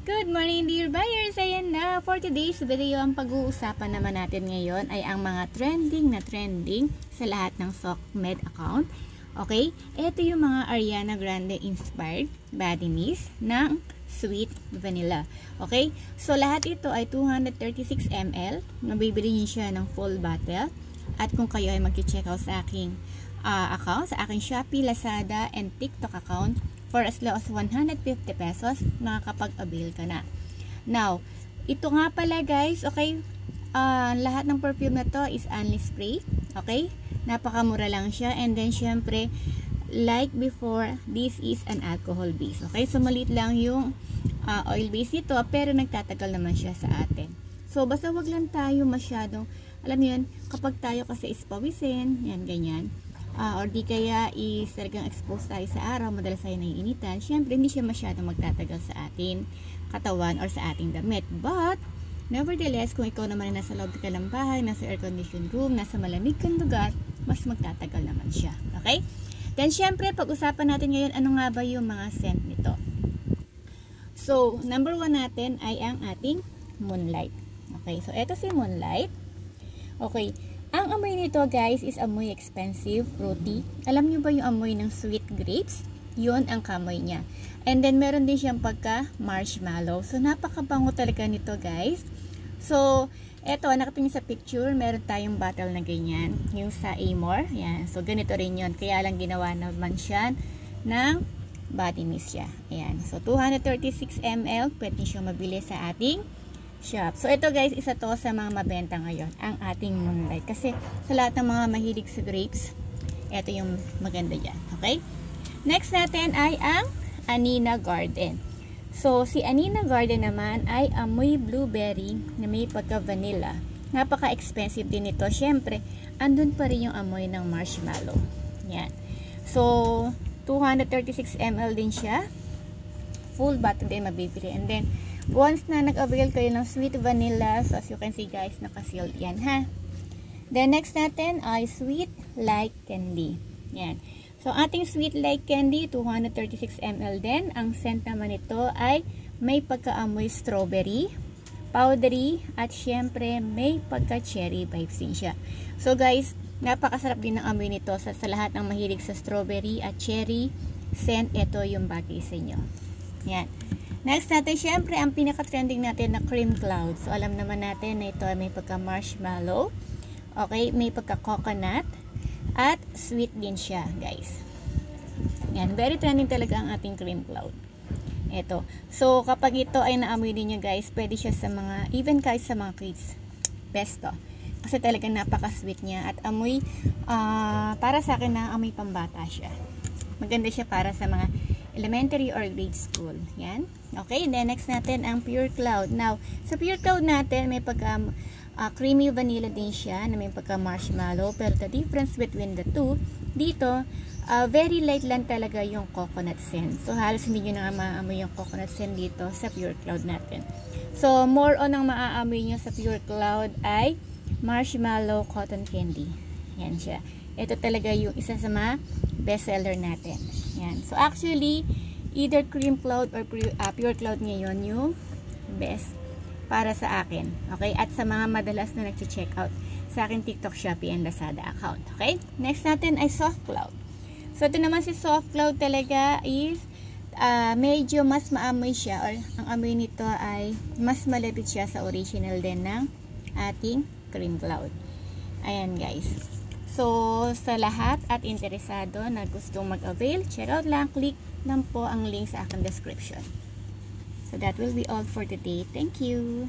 Good morning dear buyers! Ayan na, for today's video, ang pag-uusapan naman natin ngayon ay ang mga trending sa lahat ng SOCMED account. Okay? Ito yung mga Ariana Grande inspired body mist ng Sweet Vanilla. Okay? So lahat ito ay 236 ml. Mabibili niyo siya ng full bottle. At kung kayo ay mag-check out sa aking account, sa aking Shopee, Lazada, and TikTok account, for as low as 150 pesos, makakapag-avail ka na. Now, ito nga pala guys, okay, lahat ng perfume na to is only spray, okay? Napakamura lang siya, and then syempre, like before, this is an alcohol base, okay? So, maliit lang yung oil base ito, pero nagtatagal naman siya sa atin. So, basta wag lang tayo masyadong, alam mo yun, kapag tayo kasi is pawisin, yan, ganyan, or di kaya is talagang exposed tayo sa araw, madalas tayo naiinitan, syempre hindi siya masyadong magtatagal sa ating katawan or sa ating damit. But, nevertheless, kung ikaw naman ay nasa loob ka ng bahay, nasa air-conditioned room, nasa malamig kang lugar, mas magtatagal naman siya. Okay? Then, syempre, pag-usapan natin ngayon, ano nga ba yung mga scent nito? So, number 1 natin ay ang ating Moonlight. Okay, so ito si Moonlight. Okay, ang amoy nito guys is amoy expensive, fruity. Alam nyo ba yung amoy ng sweet grapes? Yun ang kamoy niya. And then meron din siyang pagka marshmallow. So napakabango talaga nito guys. So eto, nakita nyo sa picture, meron tayong bottle na ganyan. Yung sa Amor. Yan. So ganito rin yun. Kaya lang ginawa naman siya ng body mist siya. Ayan. So 236 ml. Pwede nyo siyang mabili sa ating shop. So, ito guys, isa to sa mga mabenta ngayon, ang ating Moonlight. Kasi, sa lahat ng mga mahilig sa grapes, ito yung maganda dyan. Okay? Next natin ay ang Anina Garden. So, si Anina Garden naman ay amoy blueberry na may pagka-vanilla. Napaka-expensive din ito. Siyempre, andun pa rin yung amoy ng marshmallow. Yan. So, 236 ml din siya. Full bottle din mabibili. And then, once na nag-avail kayo ng sweet vanilla, so as you can see guys, naka-sealed yan ha. Then next natin ay sweet like candy. Yan. So ating sweet like candy, 236 ml din. Ang scent naman nito ay may pagka-amoy strawberry, powdery, at syempre may pagka-cherry vibes din siya. So guys, napakasarap din ng amoy nito sa lahat ng mahilig sa strawberry at cherry scent. Ito yung bagay sa inyo. Yan. Next natin, syempre, ang pinaka-trending natin na cream cloud. So, alam naman natin na ito may pagka-marshmallow. Okay, may pagka-coconut. At sweet din siya, guys. Yan, very trending talaga ang ating cream cloud. Ito. So, kapag ito ay naamoy din nyo, guys, pwede siya sa mga, even kahit sa mga kids. Best to. Kasi talagang napaka-sweet niya. At amoy, para sa akin na amoy pambata siya. Maganda siya para sa mga elementary or grade school. Yan. Okay, then next natin ang Pure Cloud. Now, sa Pure Cloud natin, may pagka creamy vanilla din siya, na may pagka marshmallow. Pero the difference between the two, dito, very light lang talaga yung coconut scent. So, halos hindi nyo na maaamoy yung coconut scent dito sa Pure Cloud natin. So, more on ang maaamoy nyo sa Pure Cloud ay marshmallow cotton candy. Yan siya. Ito talaga yung isa sa mga bestseller natin. Yan. So, actually, either cream cloud or pure cloud ngayon yung best para sa akin. Okay? At sa mga madalas na nag-check out sa akin TikTok, Shopee, and Lazada account. Okay? Next natin ay soft cloud. So, ito naman si soft cloud talaga is medyo mas maamoy siya, or ang amoy nito ay mas malapit siya sa original din ng ating cream cloud. Ayan guys. So, sa lahat at interesado na gustong mag-avail, check out lang, click lang po ang link sa aking description. So, that will be all for today. Thank you!